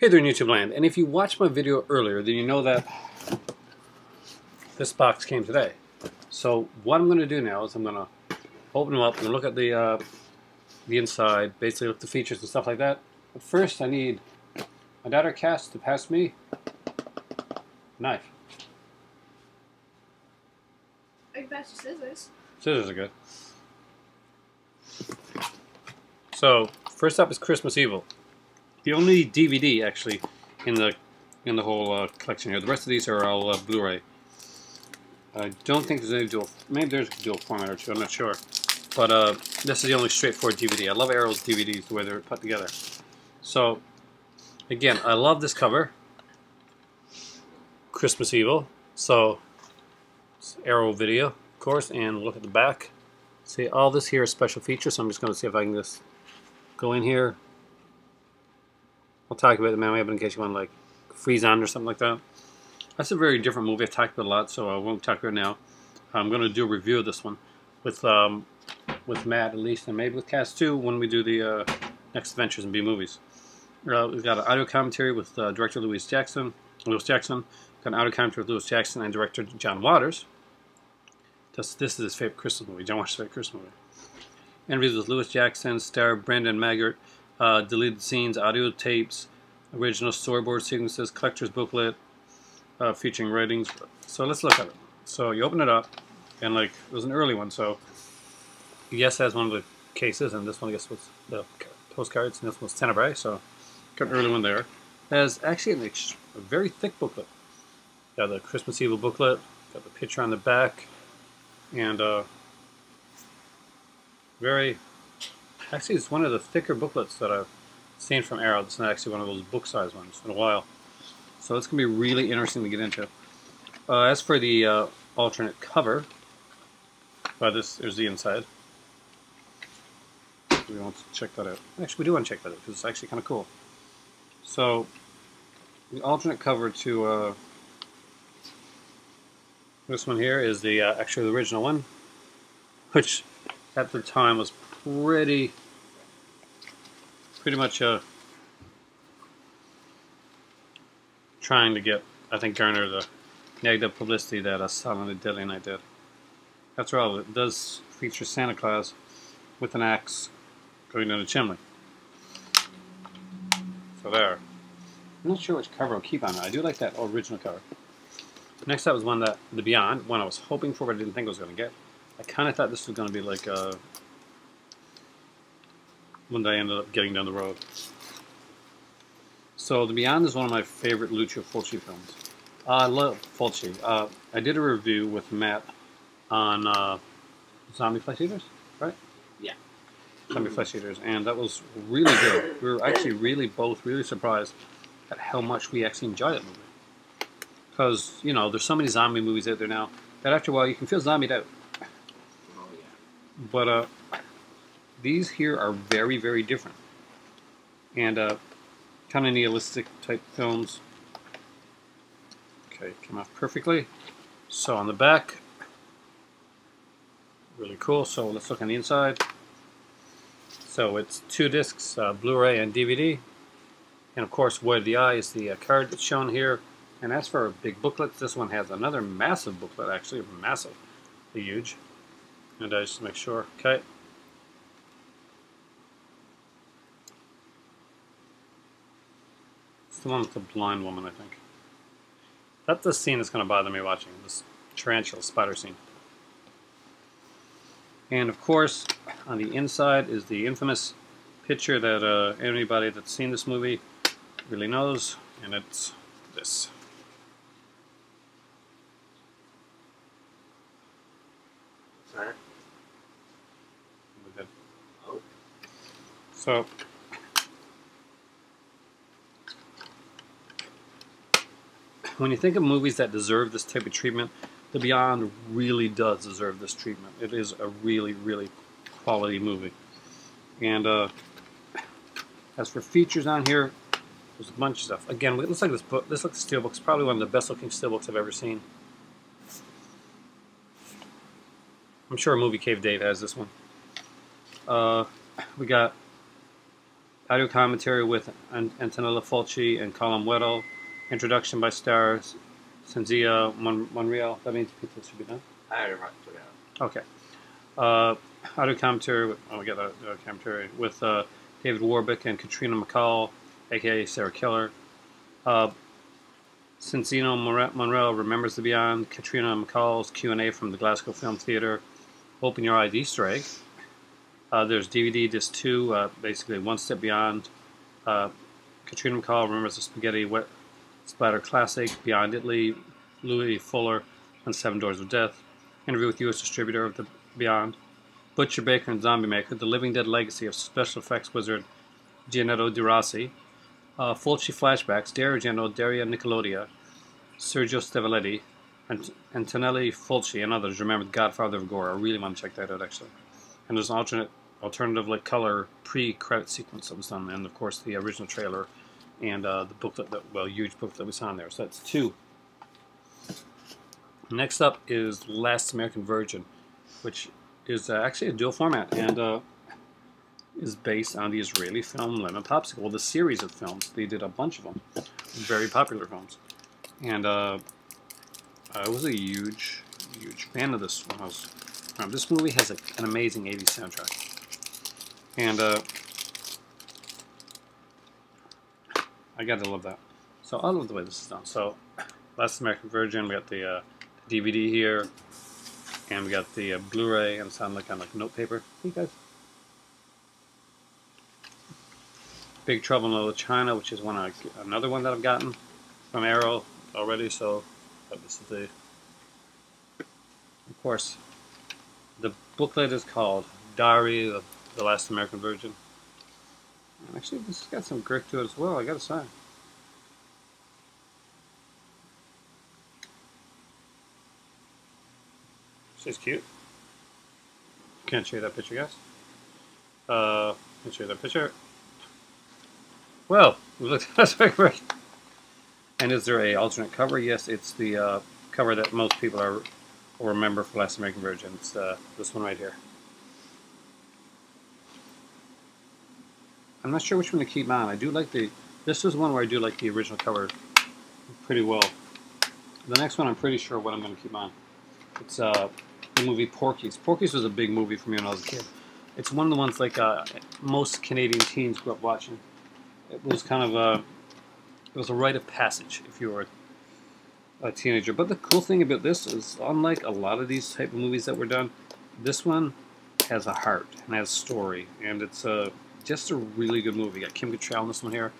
Hey there, YouTube land, and if you watched my video earlier, then you know that this box came today. So what I'm going to do now is I'm going to open them up and look at the inside, basically look at the features and stuff like that. But first I need my daughter Cass to pass me a knife. I can pass you scissors. Scissors are good. So first up is Christmas Evil. The only DVD actually in the whole collection here. The rest of these are all Blu-ray. I don't think there's any dual. Maybe there's a dual format or two. I'm not sure. But this is the only straightforward DVD. I love Arrow's DVDs the way they're put together. So again, I love this cover. Christmas Evil. So it's Arrow Video, of course, and look at the back. See, all this here is special features. So I'm just going to see if I can just go in here. I'll talk about it now, in case you want to like freeze on or something like that. That's a very different movie. I've talked about it a lot, so I won't talk about it now. I'm going to do a review of this one with Matt at least, and maybe with Cass too when we do the next Adventures in B movies. We've got an audio commentary with director Lewis Jackson. We've got an audio commentary with Lewis Jackson and director John Waters. This is his favorite Christmas movie. John Waters' favorite Christmas movie. Interviews with Lewis Jackson, star Brendan Maggart. Deleted scenes, audio tapes, original storyboard sequences, collector's booklet, featuring ratings. So let's look at it. So you open it up, and like it was an early one. So yes, has one of the cases, and this one I guess was the postcards, and this one's Tenebrae. So got an early one there. It has actually a very thick booklet. Got the Christmas Evil booklet. Got the picture on the back, and very. Actually, it's one of the thicker booklets that I've seen from Arrow. It's not actually one of those book-size ones in a while. So it's going to be really interesting to get into. As for the alternate cover, there's the inside. We want to check that out. Actually, we do want to check that out because it's actually kind of cool. So, the alternate cover to this one here is the actually the original one, which at the time was pretty much trying to get, I think, garner the negative publicity that Silent and Deadly Night did. After all, it does feature Santa Claus with an axe going down a chimney. So there. I'm not sure which cover I'll keep on it. I do like that original cover. Next up was one that, The Beyond, one I was hoping for but I didn't think I was going to get. I kind of thought this was going to be like one that I ended up getting down the road. So The Beyond is one of my favorite Lucio Fulci films. I love Fulci. I did a review with Matt on Zombie Flesh Eaters, right? Yeah. Zombie Flesh Eaters, and that was really good. We were actually both really surprised at how much we actually enjoyed that movie. Because, you know, there's so many zombie movies out there now that after a while you can feel zombied out. Oh, yeah. But these here are very, very different. And kind of nihilistic type films. Okay, came off perfectly. So on the back, really cool. So let's look on the inside. So it's 2 discs, Blu-ray and DVD. And of course, Word of the Eye is the card that's shown here. And as for big booklets, this one has another massive booklet, actually, massive, huge. And I just make sure, okay. It's the one with the blind woman, I think. That's the scene that's going to bother me watching, this tarantula spider scene. And of course, on the inside is the infamous picture that anybody that's seen this movie really knows, and it's this. Sorry. Oh. So, when you think of movies that deserve this type of treatment, The Beyond really does deserve this treatment. It is a really, really quality movie. And as for features on here, there's a bunch of stuff. Again, it looks like this book. This looks Steelbook. It's probably one of the best looking Steelbooks I've ever seen. I'm sure Movie Cave Dave has this one. We got Audio commentary with Antonella Fulci and Colin Weddle. Introduction by stars Cynthia Monreal. That means people should be done. I already marked it out. Okay. Audio commentary with, we got the commentary with David Warbeck and Katrina McCall, aka Sarah Keller. Cynthia Monreal remembers the Beyond. Katrina McCall's Q&A from the Glasgow Film Theatre. Open Your Eyes Easter egg. There's DVD disc 2, basically One Step Beyond. Katrina McCall remembers the spaghetti wet splatter classic Beyond Italy, Louis Fuller, and Seven Doors of Death. Interview with U.S. distributor of the Beyond. Butcher Baker and Zombie Maker, The Living Dead Legacy of special effects wizard Gianetto Di Rossi. Fulci flashbacks, Dario Argento, Daria Nicolodia, Sergio Stevaletti, and Antonelli Fulci and others remember The Godfather of Gore. I really want to check that out, actually. And there's an alternative like color pre-credit sequence that was done, and of course the original trailer and the booklet, huge booklet that we saw in there. So that's 2. Next up is Last American Virgin, which is actually a dual format and is based on the Israeli film Lemon Popsicle. Well, the series of films, they did a bunch of them, very popular films, and I was a huge fan of this when I was. This movie has an amazing 80s soundtrack, and I gotta love that. So I love the way this is done. So, Last American Virgin, we got the DVD here, and we got the Blu-ray, and it's on like note paper. Hey guys. Big Trouble in Little China, which is another one that I've gotten from Arrow already. So this is the, of course, the booklet is called Diary of the Last American Virgin. And actually, this has got some grit to it as well, I gotta say. She's cute. Can't show you that picture, guys. Can't show you that picture. Well, we looked at Last American Virgin. And is there a alternate cover? Yes, it's the cover that most people will remember for Last American Virgin. It's this one right here. I'm not sure which one to keep on. I do like this is one where I do like the original cover pretty well. The next one I'm pretty sure what I'm going to keep on. It's the movie Porky's. Porky's was a big movie for me when I was a kid. It's one of the ones like most Canadian teens grew up watching. It was kind of it was a rite of passage if you were a teenager. But the cool thing about this is, unlike a lot of these type of movies that were done, this one has a heart and has a story, and it's just a really good movie. Got Kim Cattrall in this one here.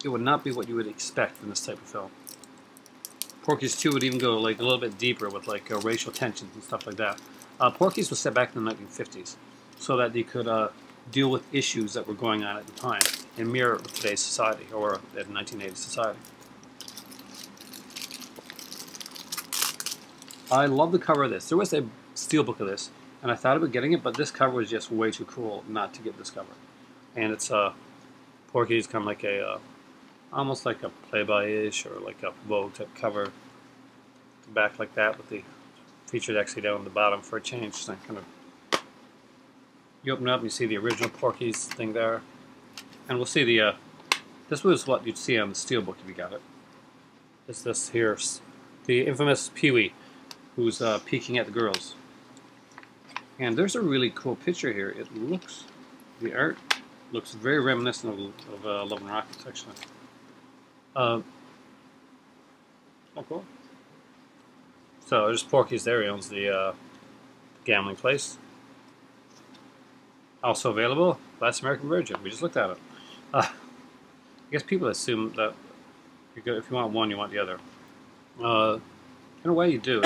It would not be what you would expect in this type of film. Porky's 2 would even go like a little bit deeper with like racial tensions and stuff like that. Porky's was set back in the 1950s, so that they could deal with issues that were going on at the time and mirror today's society, or at 1980s society. I love the cover of this. There was a steelbook of this, and I thought about getting it, but this cover was just way too cool not to get this cover. And it's Porky's kind of like a almost like a Playboy-ish or like a Vogue type cover. The back like that with the featured actually down on the bottom for a change. So kind of, you open it up and you see the original Porky's thing there, and we'll see the this was what you'd see on the steelbook if you got it. It's this here, the infamous Pee-wee, who's peeking at the girls. And there's a really cool picture here. It looks, the art looks very reminiscent of Love and Rockets, actually. Not cool. So there's Porky's there. He owns the gambling place. Also available, Last American Virgin. We just looked at it. I guess people assume that if you want one, you want the other. In a way, you do.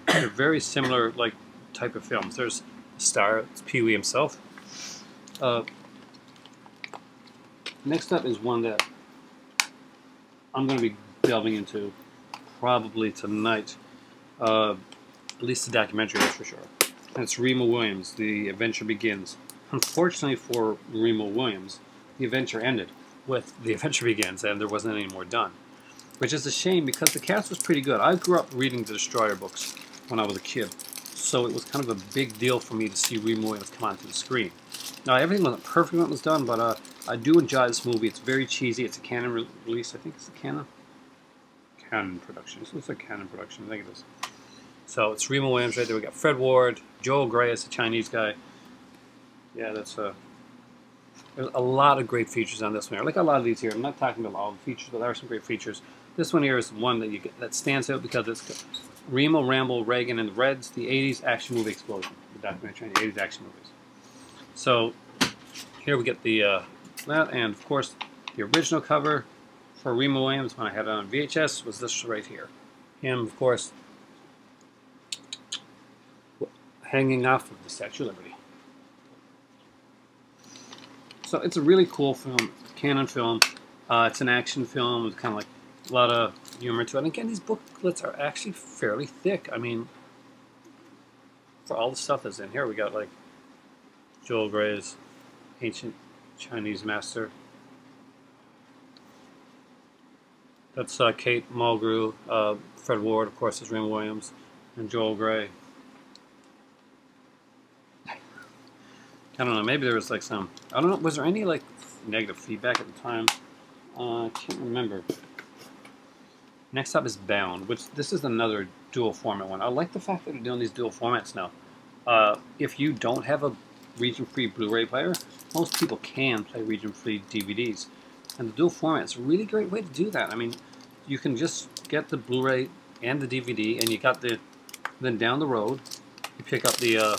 They're very similar, like type of films. There's the star, it's Pee-wee himself. Next up is one that I'm going to be delving into probably tonight. At least the documentary, that's for sure. And it's Remo Williams, The Adventure Begins. Unfortunately for Remo Williams, the adventure ended with The Adventure Begins, and there wasn't any more done. Which is a shame because the cast was pretty good. I grew up reading the Destroyer books when I was a kid, so it was kind of a big deal for me to see Remo Williams come onto the screen. Now, everything wasn't perfect when it was done, but I do enjoy this movie. It's very cheesy. It's a Canon release. I think it's a Canon production. This looks like Canon production. I think it is. So it's Remo Williams right there. We got Fred Ward, Joel Grey as the Chinese guy. Yeah, that's there's a lot of great features on this one. I like a lot of these here. I'm not talking about all the features, but there are some great features. This one here is one that that stands out because it's Remo, Rambo, Reagan, and the Reds, the 80s action movie explosion. The documentary on the 80s action movies. So here we get the that, and of course the original cover for Remo Williams when I had it on VHS was this right here. Him, of course, hanging off of the Statue of Liberty. So it's a really cool film, Canon film. It's an action film with kind of like a lot of humor to it. And again, these booklets are actually fairly thick. I mean, for all the stuff that's in here, we got like Joel Grey's Ancient Chinese Master. That's Kate Mulgrew. Fred Ward, of course, is Remo Williams, and Joel Grey. I don't know, maybe there was like some, I don't know, was there any like negative feedback at the time? I can't remember. Next up is Bound, which this is another dual format one. I like the fact that they're doing these dual formats now. If you don't have a region-free Blu-ray player, most people can play region-free DVDs. And the dual format is a really great way to do that. I mean, you can just get the Blu-ray and the DVD, and you got the, then down the road, you pick up the,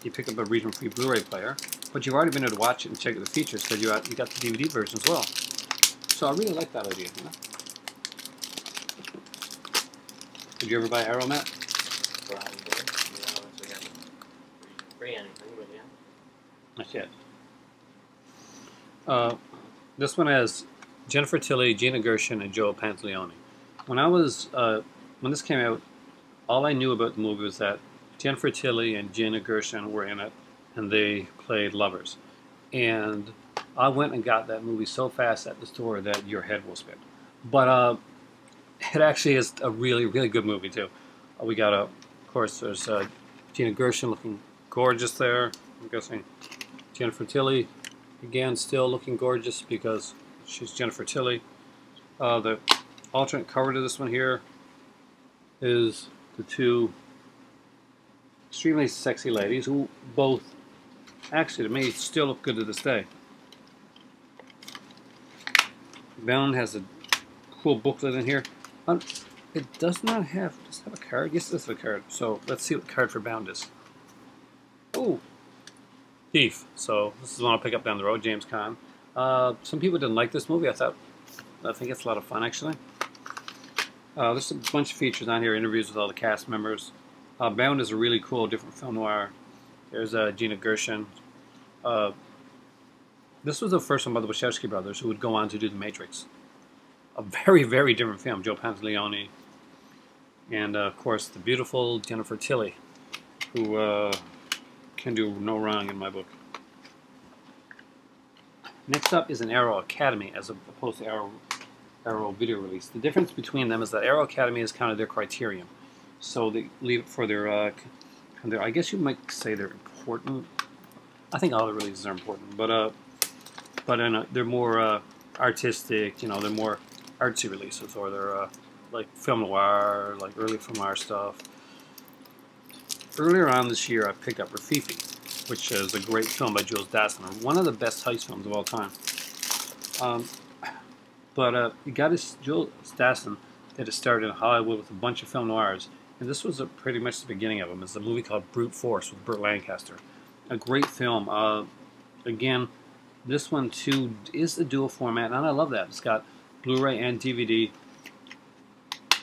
you pick up a region-free Blu-ray player, but you've already been able to watch it and check out the features because you got the DVD version as well. So I really like that idea. You know? Did you ever buy Arrow, Matt? Free anything, but yeah. Not yet. This one has Jennifer Tilly, Gina Gershon, and Joe Pantoliano. When I was when this came out, all I knew about the movie was that Jennifer Tilly and Gina Gershon were in it, and they played lovers. And I went and got that movie so fast at the store that your head will spin. But it actually is a really, really good movie too. We got of course, there's Gina Gershon looking gorgeous there. I'm guessing Jennifer Tilly, again, still looking gorgeous because she's Jennifer Tilly. The alternate cover to this one here is the two extremely sexy ladies who both, actually to me, still look good to this day. Bound has a cool booklet in here. It does not have, does it have a card? Yes, it does have a card. So let's see what the card for Bound is. Oh, Thief. So this is one I'll pick up down the road, James Caan. Some people didn't like this movie. I think it's a lot of fun actually. There's a bunch of features on here, interviews with all the cast members. Bound is a really cool, different film noir. There's Gina Gershon. This was the first one by the Wachowski brothers, who would go on to do The Matrix. A very, very different film. Joe Pantoliano. And, of course, the beautiful Jennifer Tilly, who can do no wrong in my book. Next up is an Arrow Academy, as opposed to Arrow Video Release. The difference between them is that Arrow Academy is kind of their criterion. So they leave it for their, I guess you might say they're important. I think all the releases are important, but they're more artistic. You know, they're more artsy releases, or they're like film noir, like early film noir stuff. Earlier on this year, I picked up Rafifi, which is a great film by Jules Dassin, one of the best heist films of all time. You got Jules Dassin that has started in Hollywood with a bunch of film noirs. And this was pretty much the beginning of them. It's a movie called Brute Force with Burt Lancaster. A great film. Again, this one too is a dual format, and I love that. It's got Blu-ray and DVD.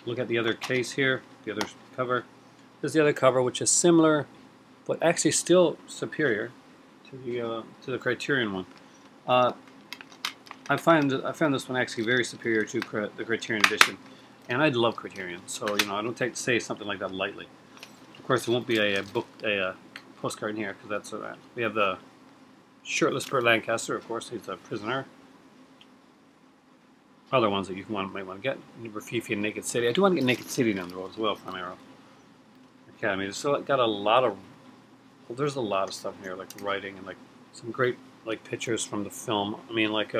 Look at the other case here, the other cover. There's the other cover, which is similar, but actually still superior to the Criterion one. I found this one actually very superior to the Criterion edition. And I love Criterion, so you know I don't say something like that lightly. Of course, there won't be a postcard in here because that's we have the shirtless Burt Lancaster. Of course, he's a prisoner. Other ones that you might want to get: Rafifi and Naked City. I do want to get Naked City down the road as well from Arrow Academy. So it got a lot of, well, there's a lot of stuff in here, like writing and like some great like pictures from the film. I mean, like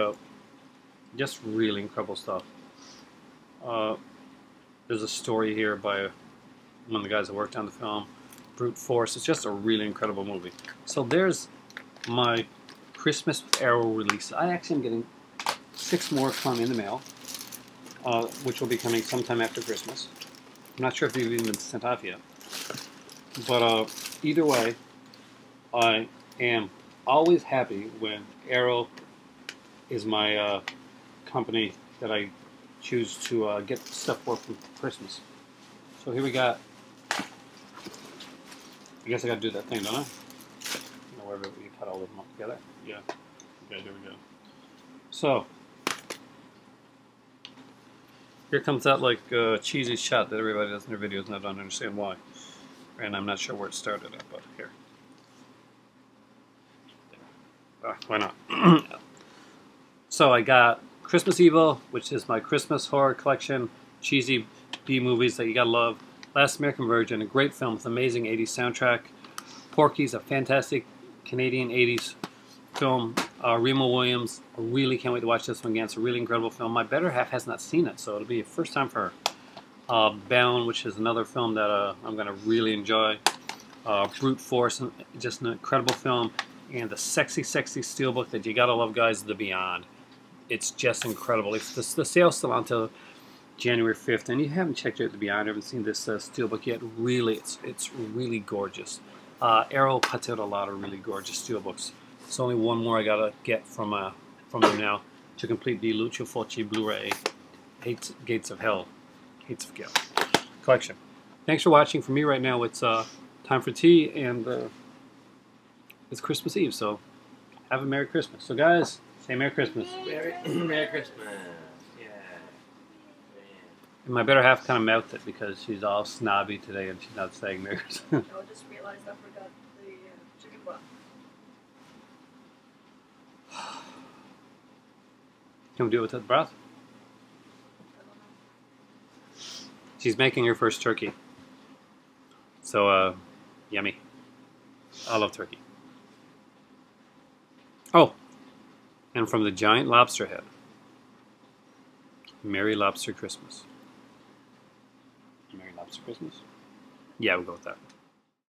just really incredible stuff. There's a story here by one of the guys that worked on the film, Brute Force. It's just a really incredible movie. So there's my Christmas with Arrow release. I actually am getting 6 more coming in the mail, which will be coming sometime after Christmas. I'm not sure if they've even been sent off yet. But either way, I am always happy when Arrow is my company that I choose to get stuff for Christmas. So here we got, I guess I got to do that thing, don't I? You know, where you cut all of them up together. Yeah. Okay, there we go. So, here comes that like cheesy shot that everybody does in their videos, and I don't understand why. And I'm not sure where it started at, but here. Why not? So I got Christmas Evil, which is my Christmas horror collection, cheesy B movies that you gotta love. Last American Virgin, a great film with amazing 80s soundtrack. Porky's, a fantastic Canadian 80s film. Remo Williams, I really can't wait to watch this one again. It's a really incredible film. My better half has not seen it, so it'll be a first time for her. Bound, which is another film that I'm going to really enjoy. Brute Force, just an incredible film. And the sexy, sexy Steelbook that you gotta love, guys, The Beyond. It's just incredible. It's the sale's still on until January 5th, and you haven't checked out The Beyond, haven't seen this Steelbook yet. Really, it's really gorgeous. Arrow puts out a lot of really gorgeous Steelbooks. It's only one more I gotta get from them now to complete the Lucio Fulci Blu-ray Gates of Hell collection. Thanks for watching. For me right now, it's time for tea, and it's Christmas Eve, so have a Merry Christmas. So guys, say Merry Christmas. Merry Christmas. Yeah. And my better half kind of mouthed it because she's all snobby today and she's not saying Merry Christmas. I just realized I forgot the chicken broth. Can we do it with the broth? I don't know. She's making her first turkey. So, yummy. I love turkey. Oh, and from the giant lobster head, Merry Lobster Christmas. Merry Lobster Christmas? Yeah, we'll go with that.